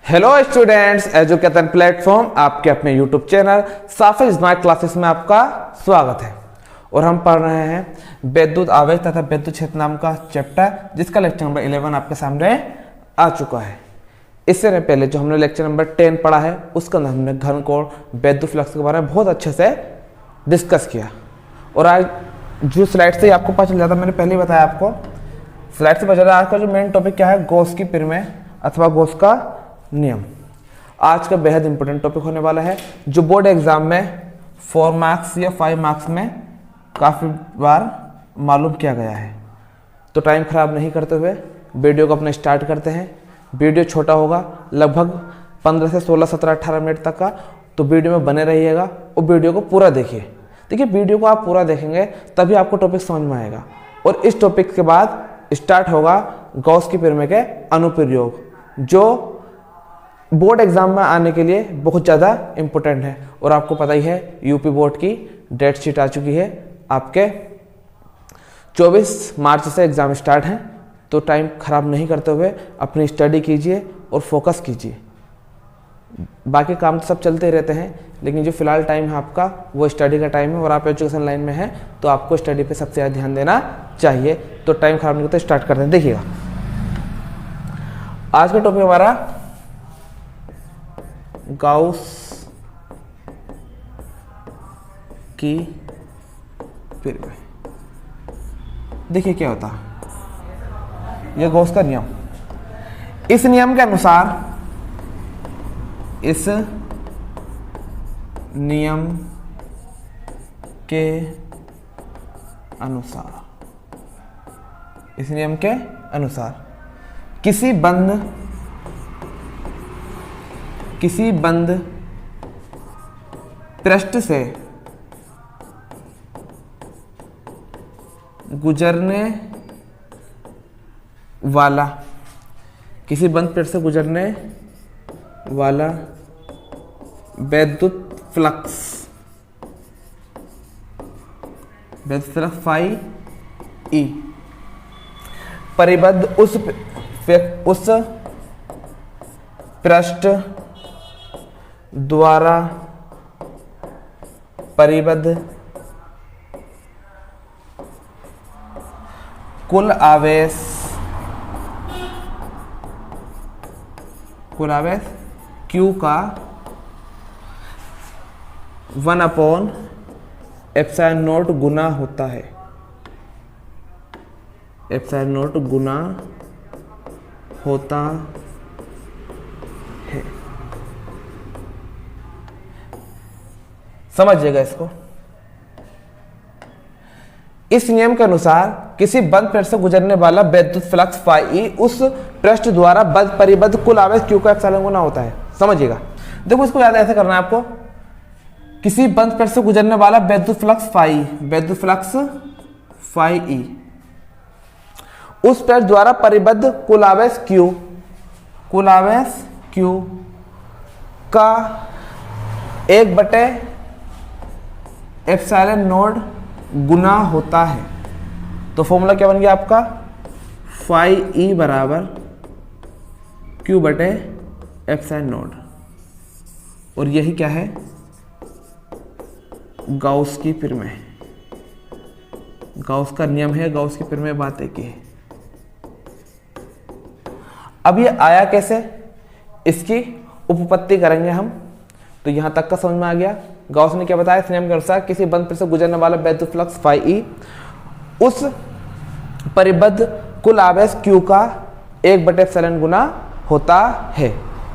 Hello students, education platform आपके अपने YouTube channel साफिज smart classes में आपका स्वागत है। और हम पढ़ रहे हैं विद्युत आवेश तथा विद्युत क्षेत्र नाम का चैप्टर, जिसका लेक्चर नंबर 11 आपके सामने आ चुका है। इससे पहले जो हमने लेक्चर नंबर 10 पढ़ा है, उसका हमने घनकोण विद्युत फ्लक्स के बारे में बहुत अच्छे से डिस्कस किया। और आज जो स्लाइड से आपको पता चल जाता, मैंने पहले ही बताया आपको, स्लाइड से पता चला आज का जो मेन टॉपिक क्या है, गॉस की प्रमेय अथवा गॉस का नियम। आज का बेहद इंपॉर्टेंट टॉपिक होने वाला है, जो बोर्ड एग्जाम में 4 मार्क्स या 5 मार्क्स में काफ़ी बार मालूम किया गया है। तो टाइम खराब नहीं करते हुए वीडियो को अपने स्टार्ट करते हैं। वीडियो छोटा होगा, लगभग 15 से 16, 17, 18 मिनट तक का, तो वीडियो में बने रहिएगा और वीडियो को पूरा देखिए। देखिए, वीडियो को आप पूरा देखेंगे तभी आपको टॉपिक समझ में आएगा। और इस टॉपिक के बाद स्टार्ट होगा गॉस की प्रमेय के अनुप्रयोग, जो बोर्ड एग्जाम में आने के लिए बहुत ज़्यादा इम्पोर्टेंट है। और आपको पता ही है, यूपी बोर्ड की डेट शीट आ चुकी है, आपके 24 मार्च से एग्ज़ाम स्टार्ट हैं। तो टाइम खराब नहीं करते हुए अपनी स्टडी कीजिए और फोकस कीजिए। बाकी काम तो सब चलते रहते हैं, लेकिन जो फिलहाल टाइम है आपका, वो स्टडी का टाइम है। और आप एजुकेशन लाइन में हैं तो आपको स्टडी पे सबसे ज़्यादा ध्यान देना चाहिए। तो टाइम खराब नहीं करते, स्टार्ट करते हैं। देखिएगा, आज का टॉपिक हमारा गॉस की प्रमेय। देखिए क्या होता है, यह गॉस का नियम। इस नियम के अनुसार, इस नियम के अनुसार, इस नियम के अनुसार किसी बंद पृष्ठ से गुजरने वाला, किसी बंद पृष्ठ से गुजरने वाला विद्युत फ्लक्स फाई ई परिबद्ध उस पृष्ठ द्वारा परिबद्ध कुल आवेश Q का 1/ε0 गुना होता है। ε0 गुना होता है। समझिएगा इसको। इस नियम के अनुसार किसी बंद पृष्ठ से गुजरने वाला विद्युत फ्लक्स फाई ई उस पृष्ठ द्वारा परिबद्ध कुल आवेश Q का एप्सिलॉन गुना होता है। समझिएगा, देखो इसको याद ऐसे करना है आपको। किसी बंद पृष्ठ से गुजरने वाला विद्युत फ्लक्स फाई ई उस पृष्ठ द्वारा परिबद्ध कुल आवेश Q का 1/ε0 गुना होता है। तो फॉर्मूला क्या बन गया आपका, फाई ई बराबर Q/ε0। और यही क्या है, गॉस की प्रमेय, गॉस का नियम है। गॉस की प्रमेय बात एक ही है। अब ये आया कैसे, इसकी उपपत्ति करेंगे हम। तो यहां तक का समझ में आ गया। गॉस ने क्या बताया, इस नियम के अनुसार किसी बंद पृष्ठ से गुजरने वाला विद्युत फ्लक्स फाई ई उस परिबद्ध कुल आवेश Q का 1/ε गुना होता है।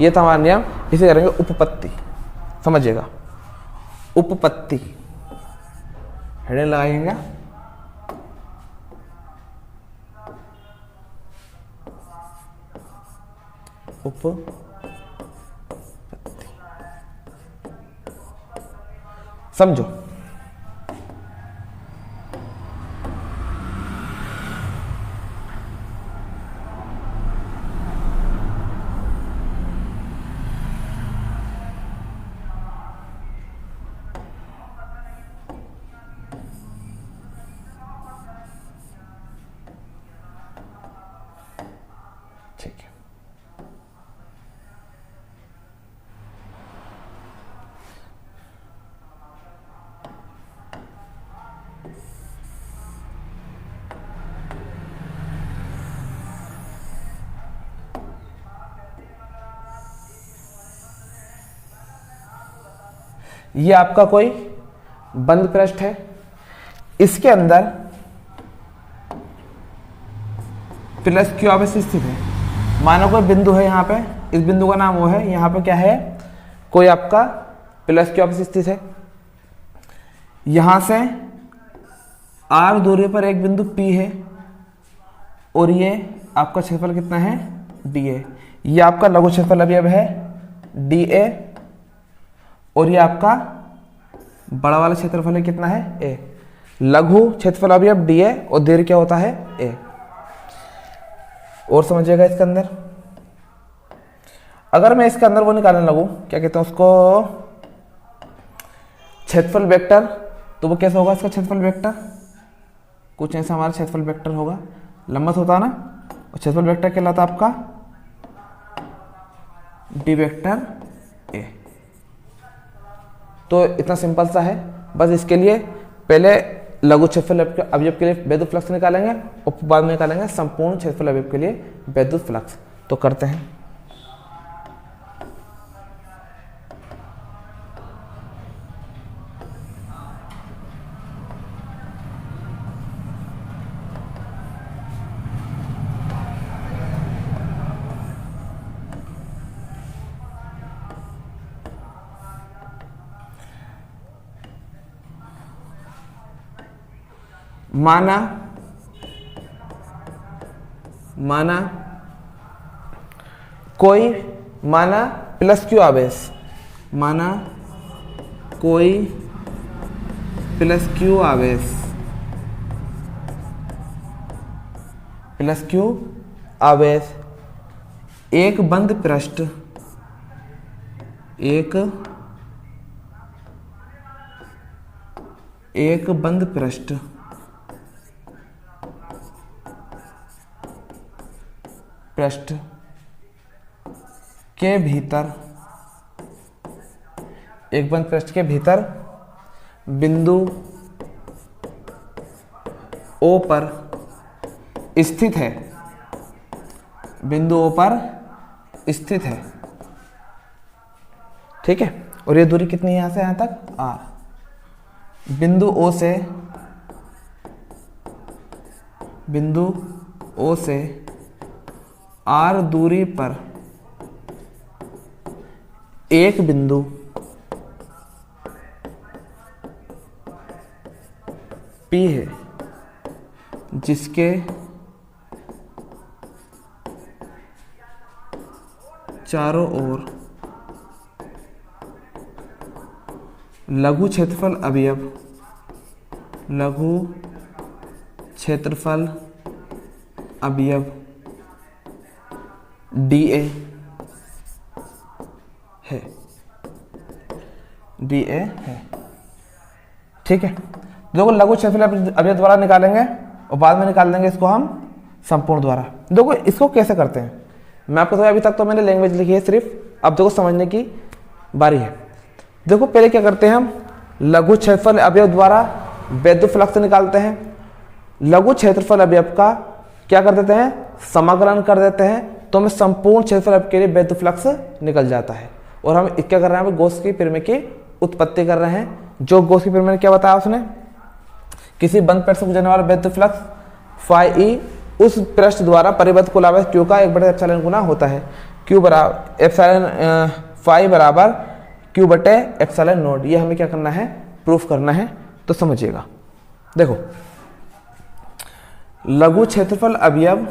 यह था हमारा नियम। इसे करेंगे उपपत्ति। समझिएगा, उपपत्ति हेडिंग लगाएंगे। समझो, ठीक है। ये आपका कोई बंद पृष्ठ है, इसके अंदर प्लस क्यू आवेश स्थित है। मानो कोई बिंदु है यहाँ पे, इस बिंदु का नाम वो है, यहाँ पे क्या है, कोई आपका प्लस क्यू आवेश स्थित है। यहाँ से r दूरी पर एक बिंदु P है और ये आपका क्षेत्रफल कितना है, dA। ये आपका लघु क्षेत्रफल अवयव है dA और ये आपका बड़ा वाला क्षेत्रफल है कितना है, A। लघु क्षेत्रफल अवयव dA और दीर्घ क्या होता है, A। और समझिएगा इसके अंदर, अगर मैं इसके अंदर वो निकालने लगूं, क्या कहते हैं उसको, क्षेत्रफल वेक्टर, तो वो कैसा होगा इसका क्षेत्रफल वेक्टर, कुछ ऐसा हमारा क्षेत्रफल वेक्टर होगा, लंबवत होता है ना, और क्षेत्रफल वेक्टर कहलाता है आपका डी वेक्टर ए। तो इतना सिंपल सा है, बस इसके लिए पहले लघु क्षेत्रफल अवयव के लिए वैद्युत फ्लक्स निकालेंगे और बाद में निकालेंगे संपूर्ण क्षेत्रफल अवयव के लिए वैद्युत फ्लक्स। तो करते हैं। माना कोई प्लस क्यू आवेश, माना कोई प्लस क्यू आवेश, एक बंद पृष्ठ, एक बंद पृष्ठ के भीतर, एक बंद पृष्ठ के भीतर बिंदु O पर स्थित है, बिंदु O पर स्थित है, ठीक है। और ये दूरी कितनी है यहां से यहां तक, r। बिंदु O से r दूरी पर एक बिंदु P है, जिसके चारों ओर लघु क्षेत्रफल अवयव dA है, ठीक है। देखो लघु क्षेत्रफल अवयव द्वारा निकालेंगे और बाद में निकाल देंगे इसको हम संपूर्ण द्वारा। देखो इसको कैसे करते हैं, मैं आपको अभी तक तो मैंने लैंग्वेज लिखी है सिर्फ, अब देखो समझने की बारी है। देखो पहले क्या करते हैं हम, लघु क्षेत्रफल अवयव द्वारा वैद्युत फ्लक्स निकालते हैं। लघु क्षेत्रफल अवयव का क्या कर देते हैं, समाकलन कर देते हैं, तो हमें संपूर्ण क्षेत्रफल अवयव के लिए वैद्युत फ्लक्स निकल जाता है। और हम क्या कर रहे हैं, गॉस की प्रमेय की उत्पत्ति कर रहे हैं। जो गॉस की प्रमेय ने क्या बताया उसने, किसी बंद पृष्ठ से गुजरने वाला वैद्युत फ्लक्स फाई ई उस पृष्ठ द्वारा परिबद्ध कुल आवेश क्यू का 1/ε गुना होता है। क्यू बराबर एप्सिलॉन, फाई बराबर क्यू बटे एप्सिलॉन नॉट। ये हमें क्या करना है, प्रूफ करना है। तो समझिएगा, देखो लघु क्षेत्रफल अवयव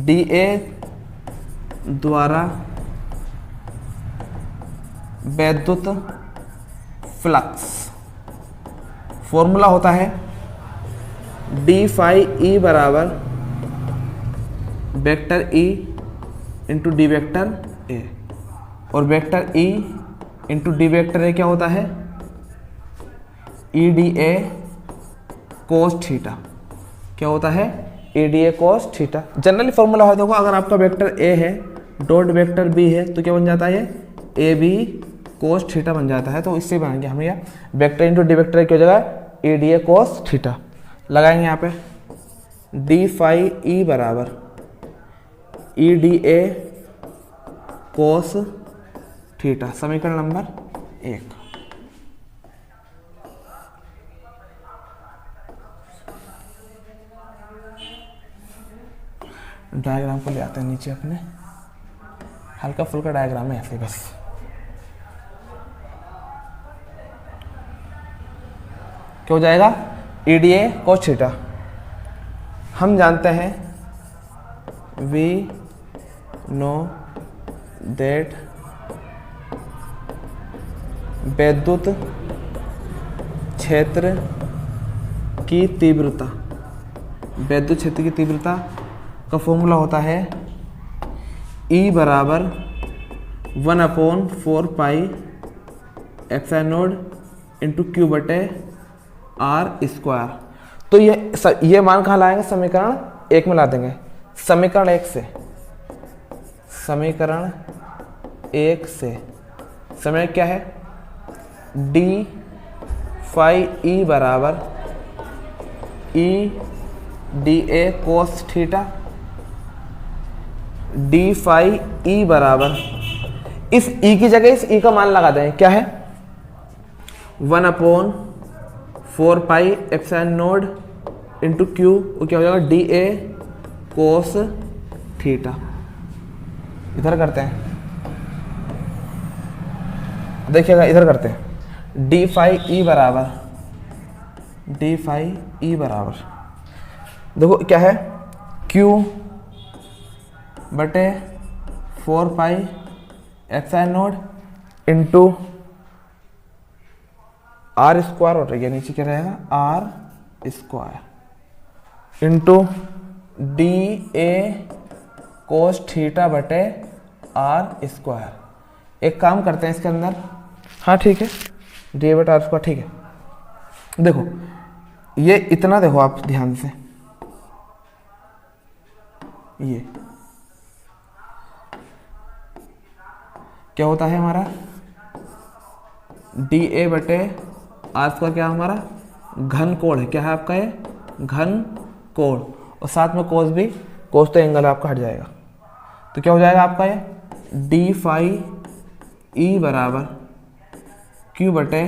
dA द्वारा वैद्युत फ्लक्स फॉर्मूला होता है d फाई ई बराबर vector E into D vector A, और vector E into D vector A क्या होता है, EDA कोस थीटा। क्या होता है, EDA cos theta. Generally formula है, देखो अगर आपका वेक्टर A है डॉट वेक्टर B है तो क्या बन जाता है, AB कोस थीटा बन जाता है। तो इससे बनाएंगे हम ये वेक्टर इंटू डी वेक्टर की जगह EDA कोस थीटा लगाएंगे। यहाँ पे d फाई ई बराबर E d A cos theta, समीकरण नंबर 1। डायग्राम को ले आते हैं नीचे अपने, हल्का फुल्का डायग्राम है ऐसे बस। क्या हो जाएगा? EDA cos theta. हम जानते हैं वी नो दैट विद्युत क्षेत्र की तीव्रता, विद्युत क्षेत्र की तीव्रता का फॉर्मूला होता है E बराबर 1/4 पाई एप्सिलॉन नॉट इंटू क्यू बटे आर स्क्वायर। तो ये मान कहाँ लाएंगे? समीकरण 1 में ला देंगे। समीकरण 1 से समीकरण क्या है? डी फाई ई बराबर E d A cos theta, d phi E बराबर, इस ई की जगह इस ई का मान लगा दें। क्या है? 1/4 पाई एप्सिलॉन नॉट इंटू क्यू, वो क्या हो जाएगा? D A cos theta. इधर करते हैं, देखिएगा इधर करते हैं। डी फाई ई बराबर देखो क्या है? Q बटे 4 pi epsilon naught into r square हो रही है, नीचे क्या रहेगा? R square into d A cos theta बटे आर स्क्वायर। एक काम करते हैं इसके अंदर, हाँ ठीक है, डी ए बटे आर स्क्वायर, ठीक है। देखो ये इतना, देखो आप ध्यान से, ये क्या होता है हमारा? डी ए बटे आर स्क्वायर क्या हमारा? घन कोण है। क्या है आपका? ये घन कोण, और साथ में कोस भी, कोस तो एंगल आपका हट जाएगा। तो क्या हो जाएगा आपका? ये डी फाई ई बराबर क्यू बटे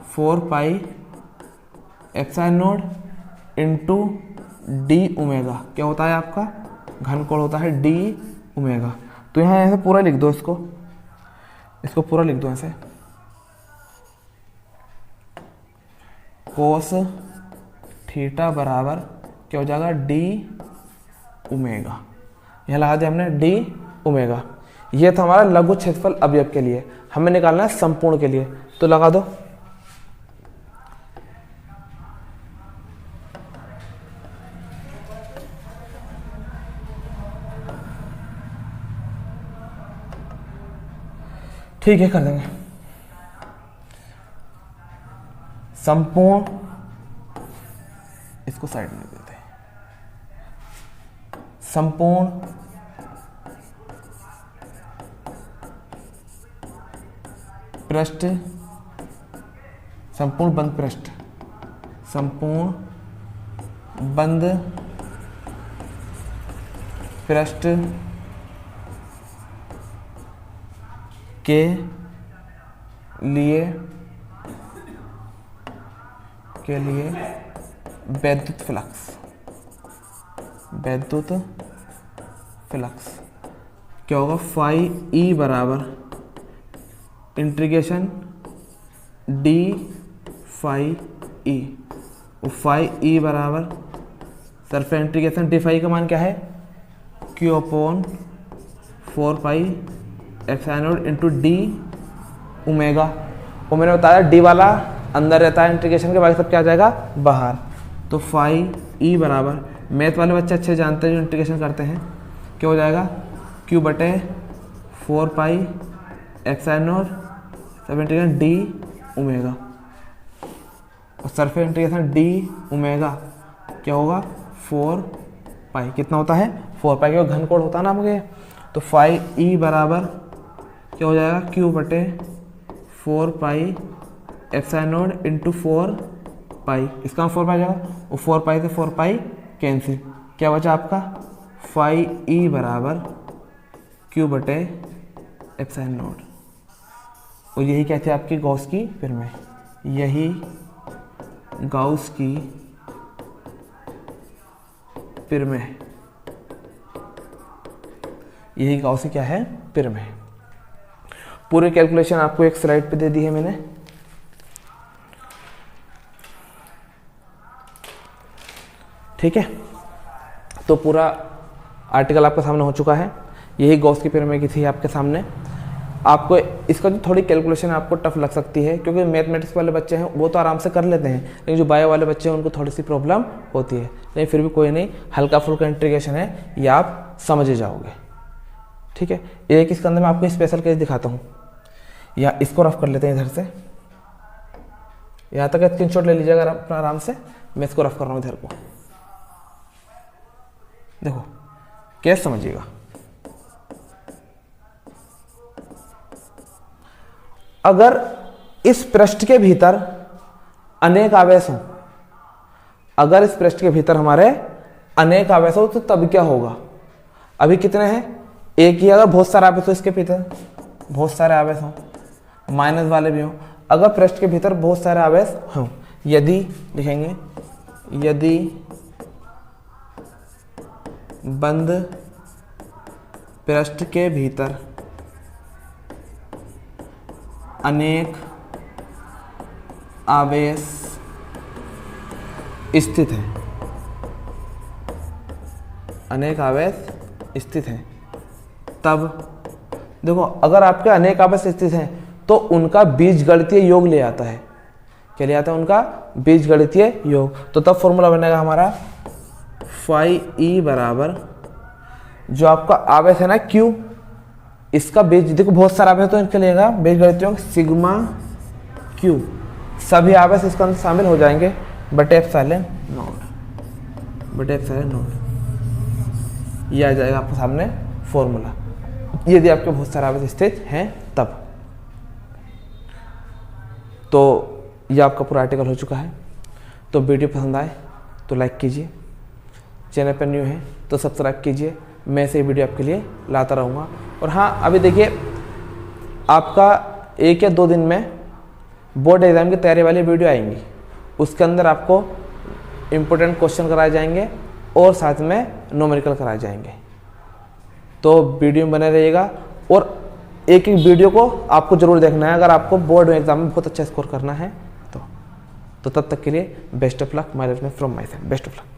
4 pi epsilon naught into d omega. क्या होता है आपका? घन कोण होता है डी ओमेगा। तो यहाँ ऐसे पूरा लिख दो, इसको पूरा लिख दो ऐसे, कोस थीटा बराबर क्या हो जाएगा? D omega. यहाँ लगा दिया हमने डी ओमेगा। ये था हमारा लघु क्षेत्रफल अवयव के लिए, हमें निकालना है संपूर्ण के लिए, तो लगा दो। ठीक है, कर देंगे। संपूर्ण, इसको साइड में देते हैं। संपूर्ण पृष्ठ, संपूर्ण बंद पृष्ठ, संपूर्ण बंद पृष्ठ के लिए वैद्युत फ्लक्स क्या होगा? फाई ई बराबर integration d phi E, phi E बराबर सरफेस इंटीग्रेशन डी फाई का मान क्या है? Q upon 4 pi epsilon naught into d omega. वो मैंने बताया डी वाला अंदर रहता है इंटीग्रेशन के, बाकी सब क्या आ जाएगा? बाहर। तो फाई ई बराबर, मैथ वाले बच्चे अच्छे जानते हैं जो इंटीग्रेशन करते हैं, क्या हो जाएगा? क्यू बटे 4 पाई एप्सिलॉन नॉट सब इंटीग्रेशन डी ओमेगा, और सरफेस इंटीग्रेशन डी ओमेगा क्या होगा? 4 पाई। कितना होता है? 4 पाई, क्योंकि घन कोण होता है ना मुझे। तो फाई ई बराबर क्या हो जाएगा? क्यू बटे 4 पाई एप्सिलॉन नॉट इंटू 4 पाई, इसका 4 पाई जाएगा, वो 4 पाई से 4 पाई कैंसिल, क्या बचा आपका? फाई ई बराबर क्यू बटे एप्सिलॉन नॉट। और यही क्या थी आपकी गॉस की प्रमेय, यही गाउस की प्रमेय, यही गाउस की क्या है प्रमेय। पूरी कैलकुलेशन आपको एक स्लाइड पे दे दी है मैंने। ठीक है, तो पूरा आर्टिकल आपके सामने हो चुका है। यही गॉस की प्रमेय की थी आपके सामने। आपको इसका जो थोड़ी कैलकुलेशन आपको टफ लग सकती है, क्योंकि मैथमेटिक्स वाले बच्चे हैं वो तो आराम से कर लेते हैं, लेकिन जो बायो वाले बच्चे हैं उनको थोड़ी सी प्रॉब्लम होती है। लेकिन फिर भी कोई नहीं, हल्का फुल्का इंटीग्रेशन है, ये आप समझ जाओगे। ठीक है, एक इसके अंदर मैं आपको स्पेशल केस दिखाता हूँ, या इसको रफ कर लेते हैं इधर से, यहाँ तक स्क्रीनशॉट ले लीजिएगा अपना आराम से। मैं इसको रफ कर रहा हूँ इधर को, देखो केस समझिएगा। अगर इस पृष्ठ के भीतर अनेक आवेश हों, अगर इस पृष्ठ के भीतर हमारे अनेक आवेश हो तो तब क्या होगा। अभी कितने हैं, एक ही। अगर बहुत सारे आवेश हो इसके भीतर, बहुत सारे आवेश हों, माइनस वाले भी हों, अगर पृष्ठ के भीतर बहुत सारे आवेश हों, यदि लिखेंगे, यदि बंद पृष्ठ के भीतर अनेक आवेश स्थित हैं, अनेक आवेश स्थित हैं, तब देखो अगर आपके अनेक आवेश स्थित हैं तो उनका बीजगणितीय योग ले आता है। क्या ले आता है, उनका बीजगणितीय योग। तो तब फॉर्मूला बनेगा हमारा फाई ई बराबर जो आपका आवेश है ना क्यू, इसका बीज, देखो बहुत सारा आवेश तो इनके लेगा बीजगणितीय योग सिग्मा क्यू, सभी आवेश इसके अंदर शामिल हो जाएंगे बटे एप्सिलॉन नॉट, बटे एप्सिलॉन नॉट। ये आ जाएगा आपके सामने फॉर्मूला, यदि आपके बहुत सारे आवेश स्थित हैं तब। तो ये आपका पूरा आर्टिकल हो चुका है। तो वीडियो पसंद आए तो लाइक कीजिए, चैनल पर न्यू है तो सब्सक्राइब कीजिए। मैं ऐसे वीडियो आपके लिए लाता रहूँगा। और हाँ, अभी देखिए आपका 1 या 2 दिन में बोर्ड एग्जाम की तैयारी वाली वीडियो आएंगी, उसके अंदर आपको इम्पोर्टेंट क्वेश्चन कराए जाएंगे और साथ में न्यूमेरिकल कराए जाएंगे। तो वीडियो में बने रहिएगा और एक एक वीडियो को आपको जरूर देखना है अगर आपको बोर्ड एग्जाम में बहुत अच्छा स्कोर करना है तो तब तक के लिए best of luck my life में from my side, best of luck.